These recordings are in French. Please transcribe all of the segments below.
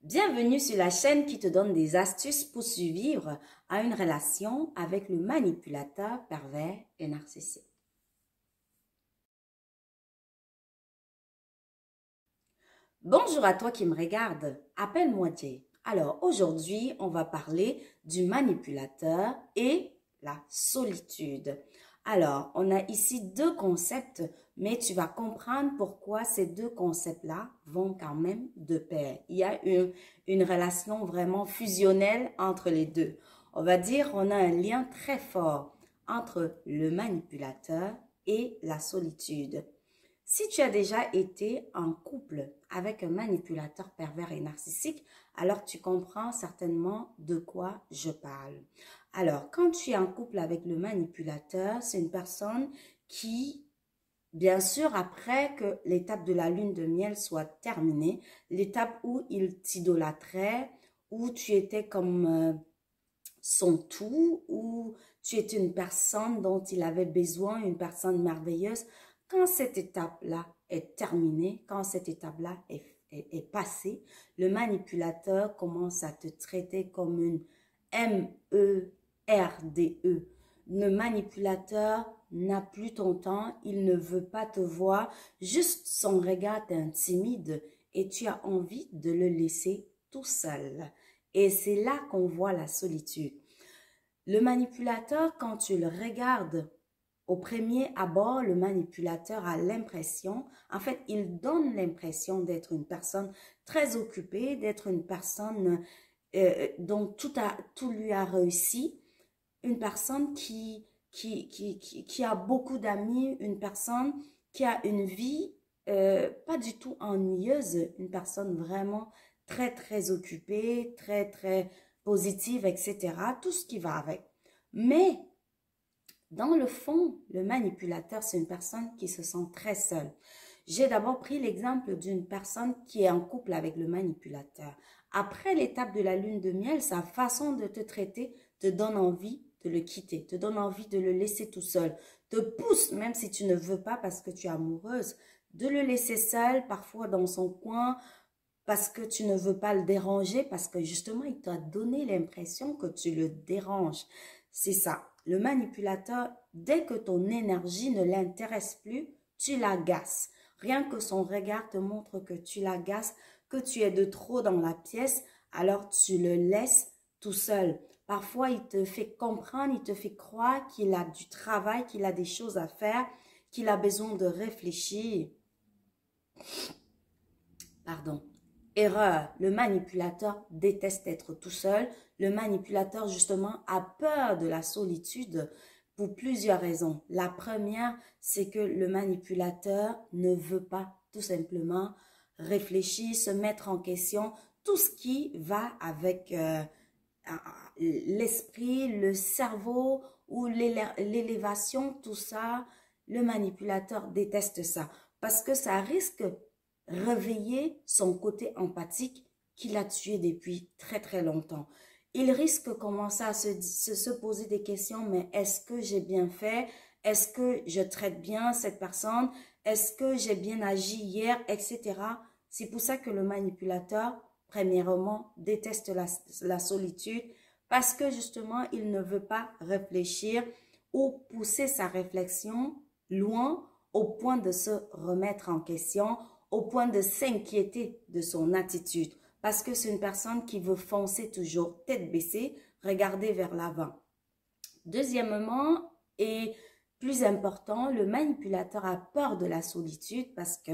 Bienvenue sur la chaîne qui te donne des astuces pour survivre à une relation avec le manipulateur pervers et narcissique. Bonjour à toi qui me regarde, appelle-moi Jay. Alors aujourd'hui, on va parler du manipulateur et la solitude. Alors, on a ici deux concepts, mais tu vas comprendre pourquoi ces deux concepts-là vont quand même de pair. Il y a une relation vraiment fusionnelle entre les deux. On va dire on a un lien très fort entre le manipulateur et la solitude. Si tu as déjà été en couple avec un manipulateur pervers et narcissique, alors tu comprends certainement de quoi je parle. Alors, quand tu es en couple avec le manipulateur, c'est une personne qui, bien sûr, après que l'étape de la lune de miel soit terminée, l'étape où il t'idolâtrait, où tu étais comme son tout, où tu étais une personne dont il avait besoin, une personne merveilleuse, quand cette étape-là est terminée, quand cette étape-là est passée, le manipulateur commence à te traiter comme une MERDE. Le manipulateur n'a plus ton temps, il ne veut pas te voir, juste son regard t'intimide et tu as envie de le laisser tout seul. Et c'est là qu'on voit la solitude. Le manipulateur, quand tu le regardes au premier abord, le manipulateur a l'impression, en fait, il donne l'impression d'être une personne très occupée, d'être une personne dont tout lui a réussi, une personne qui a beaucoup d'amis, une personne qui a une vie pas du tout ennuyeuse, une personne vraiment très occupée, très positive, etc. Tout ce qui va avec. Mais dans le fond, le manipulateur, c'est une personne qui se sent très seule. J'ai d'abord pris l'exemple d'une personne qui est en couple avec le manipulateur. Après l'étape de la lune de miel, sa façon de te traiter te donne envie de le quitter, te donne envie de le laisser tout seul, te pousse, même si tu ne veux pas parce que tu es amoureuse, de le laisser seul, parfois dans son coin, parce que tu ne veux pas le déranger, parce que justement, il t'a donné l'impression que tu le déranges. C'est ça. Le manipulateur, dès que ton énergie ne l'intéresse plus, tu l'agaces. Rien que son regard te montre que tu l'agaces, que tu es de trop dans la pièce, alors tu le laisses tout seul. Parfois, il te fait comprendre, il te fait croire qu'il a du travail, qu'il a des choses à faire, qu'il a besoin de réfléchir. Pardon. Erreur, le manipulateur déteste être tout seul. Le manipulateur, justement, a peur de la solitude pour plusieurs raisons. La première, c'est que le manipulateur ne veut pas tout simplement réfléchir, se mettre en question, tout ce qui va avec l'esprit, le cerveau ou l'élévation, tout ça. Le manipulateur déteste ça parce que ça risque réveiller son côté empathique qu'il a tué depuis très longtemps. Il risque de commencer à se poser des questions, mais est-ce que j'ai bien fait? Est-ce que je traite bien cette personne? Est-ce que j'ai bien agi hier? Etc. C'est pour ça que le manipulateur, premièrement, déteste la solitude parce que justement, il ne veut pas réfléchir ou pousser sa réflexion loin au point de se remettre en question, au point de s'inquiéter de son attitude. Parce que c'est une personne qui veut foncer toujours tête baissée, regarder vers l'avant. Deuxièmement, et plus important, le manipulateur a peur de la solitude parce que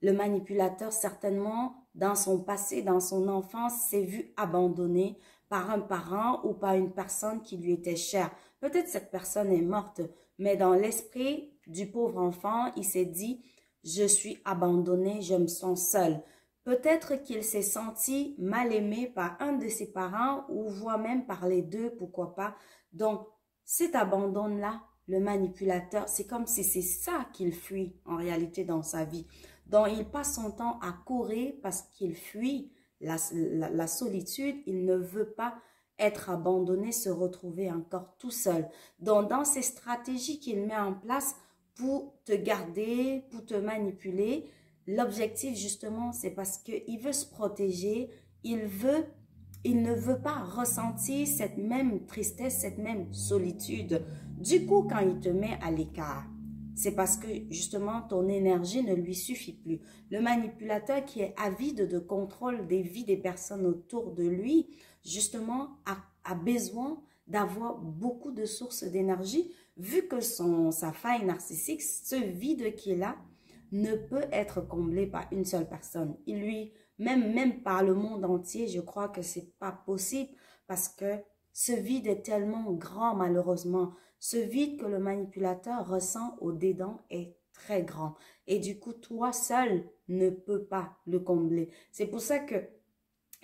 le manipulateur, certainement, dans son passé, dans son enfance, s'est vu abandonné par un parent ou par une personne qui lui était chère. Peut-être cette personne est morte, mais dans l'esprit du pauvre enfant, il s'est dit « Je suis abandonné, je me sens seul ». Peut-être qu'il s'est senti mal aimé par un de ses parents ou voire même par les deux, pourquoi pas. Donc, cet abandon-là, le manipulateur, c'est comme si c'est ça qu'il fuit en réalité dans sa vie. Donc, il passe son temps à courir parce qu'il fuit la solitude. Il ne veut pas être abandonné, se retrouver encore tout seul. Donc, dans ces stratégies qu'il met en place pour te garder, pour te manipuler, l'objectif justement, c'est parce qu'il veut se protéger, il ne veut pas ressentir cette même tristesse, cette même solitude. Du coup, quand il te met à l'écart, c'est parce que justement ton énergie ne lui suffit plus. Le manipulateur qui est avide de contrôle des vies des personnes autour de lui, justement, a besoin d'avoir beaucoup de sources d'énergie, vu que sa faille narcissique, ce vide qu'il a, ne peut être comblé par une seule personne. Même par le monde entier, je crois que c'est pas possible parce que ce vide est tellement grand, malheureusement. Ce vide que le manipulateur ressent au-dedans est très grand. Et du coup, toi seul ne peux pas le combler. C'est pour ça que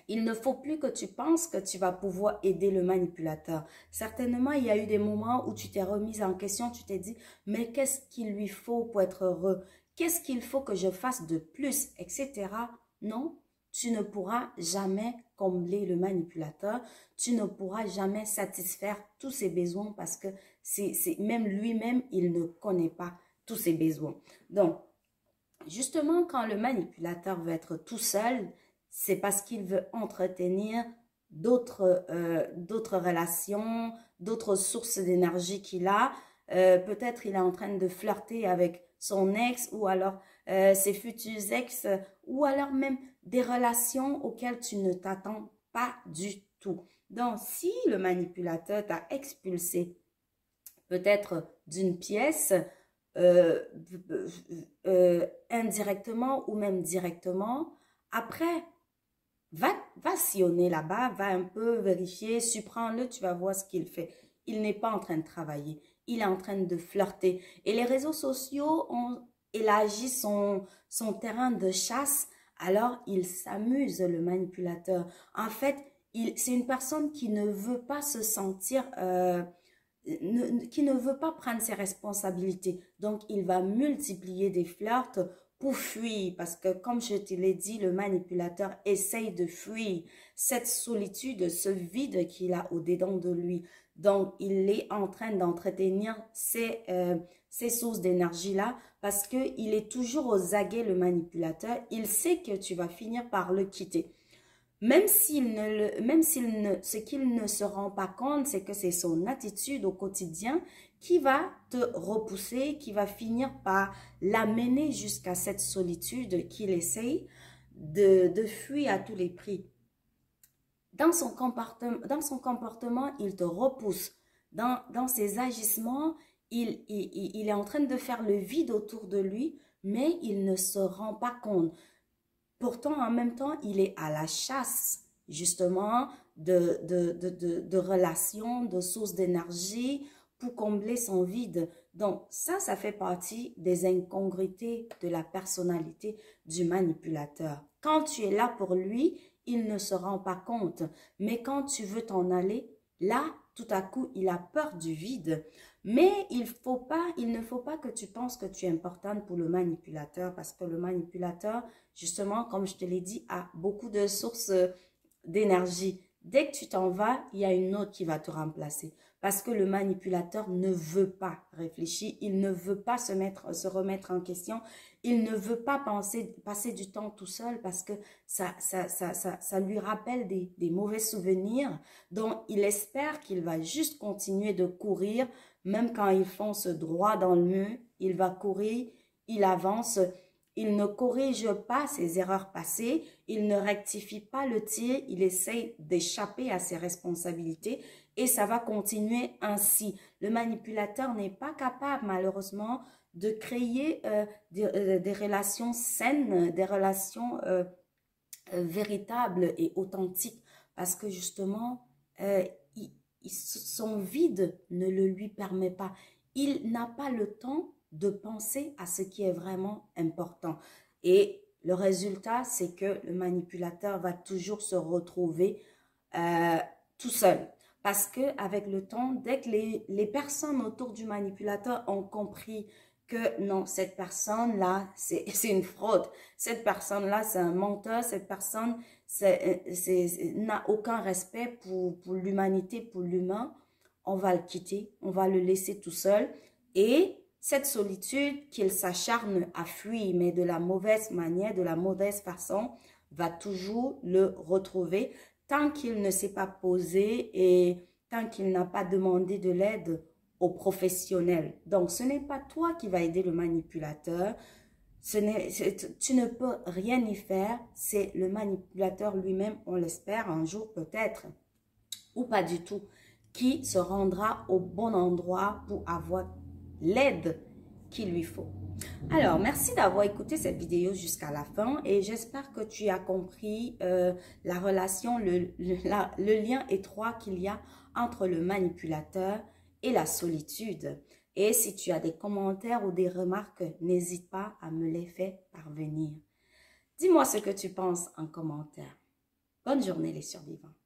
il ne faut plus que tu penses que tu vas pouvoir aider le manipulateur. Certainement, il y a eu des moments où tu t'es remise en question, tu t'es dit, mais qu'est-ce qu'il lui faut pour être heureux? Qu'est-ce qu'il faut que je fasse de plus, etc. Non, tu ne pourras jamais combler le manipulateur. Tu ne pourras jamais satisfaire tous ses besoins parce que même lui-même, il ne connaît pas tous ses besoins. Donc, justement, quand le manipulateur veut être tout seul, c'est parce qu'il veut entretenir d'autres relations, d'autres sources d'énergie qu'il a. Peut-être il est en train de flirter avec son ex ou alors ses futurs ex ou alors même des relations auxquelles tu ne t'attends pas du tout. Donc, si le manipulateur t'a expulsé peut-être d'une pièce, euh, indirectement ou même directement, après, va sillonner là-bas, va un peu vérifier, surprends-le, tu vas voir ce qu'il fait. Il n'est pas en train de travailler, il est en train de flirter. Et les réseaux sociaux ont élargi son terrain de chasse, alors il s'amuse, le manipulateur. En fait, c'est une personne qui ne veut pas se sentir... qui ne veut pas prendre ses responsabilités. Donc, il va multiplier des flirts pour fuir. Parce que, comme je te l'ai dit, le manipulateur essaye de fuir cette solitude, ce vide qu'il a au-dedans de lui. Donc, il est en train d'entretenir ces sources d'énergie-là parce qu'il est toujours aux aguets, le manipulateur. Il sait que tu vas finir par le quitter. Ce qu'il ne se rend pas compte, c'est que c'est son attitude au quotidien qui va te repousser, qui va finir par l'amener jusqu'à cette solitude qu'il essaye de fuir à tous les prix. Dans son comportement, il te repousse. Dans ses agissements, il est en train de faire le vide autour de lui, mais il ne se rend pas compte. Pourtant, en même temps, il est à la chasse, justement, de relations, de sources d'énergie pour combler son vide. Donc, ça fait partie des incongruités de la personnalité du manipulateur. Quand tu es là pour lui, il ne se rend pas compte. Mais quand tu veux t'en aller, là, tout à coup, il a peur du vide. Mais il ne faut pas que tu penses que tu es importante pour le manipulateur parce que le manipulateur, justement, comme je te l'ai dit, a beaucoup de sources d'énergie. Dès que tu t'en vas, il y a une autre qui va te remplacer. Parce que le manipulateur ne veut pas réfléchir, il ne veut pas se remettre en question, il ne veut pas passer du temps tout seul parce que ça lui rappelle des mauvais souvenirs. Donc, il espère qu'il va juste continuer de courir, même quand il fonce droit dans le mur, il va courir, il avance. Il ne corrige pas ses erreurs passées, il ne rectifie pas le tir, il essaye d'échapper à ses responsabilités et ça va continuer ainsi. Le manipulateur n'est pas capable, malheureusement, de créer des relations saines, des relations véritables et authentiques parce que justement, son vide ne le lui permet pas. Il n'a pas le temps de penser à ce qui est vraiment important. Et le résultat, c'est que le manipulateur va toujours se retrouver tout seul. Parce que avec le temps, dès que les personnes autour du manipulateur ont compris que non, cette personne-là, c'est une fraude. Cette personne-là, c'est un menteur. Cette personne n'a aucun respect pour l'humanité, pour l'humain. On va le quitter, on va le laisser tout seul. Et cette solitude qu'il s'acharne à fuir, mais de la mauvaise manière, de la mauvaise façon, va toujours le retrouver tant qu'il ne s'est pas posé et tant qu'il n'a pas demandé de l'aide aux professionnels. Donc, ce n'est pas toi qui vas aider le manipulateur. Tu ne peux rien y faire. C'est le manipulateur lui-même, on l'espère un jour peut-être, ou pas du tout, qui se rendra au bon endroit pour avoir l'aide qu'il lui faut. Alors, merci d'avoir écouté cette vidéo jusqu'à la fin et j'espère que tu as compris la relation, le lien étroit qu'il y a entre le manipulateur et la solitude. Et si tu as des commentaires ou des remarques, n'hésite pas à me les faire parvenir. Dis-moi ce que tu penses en commentaire. Bonne journée les survivants.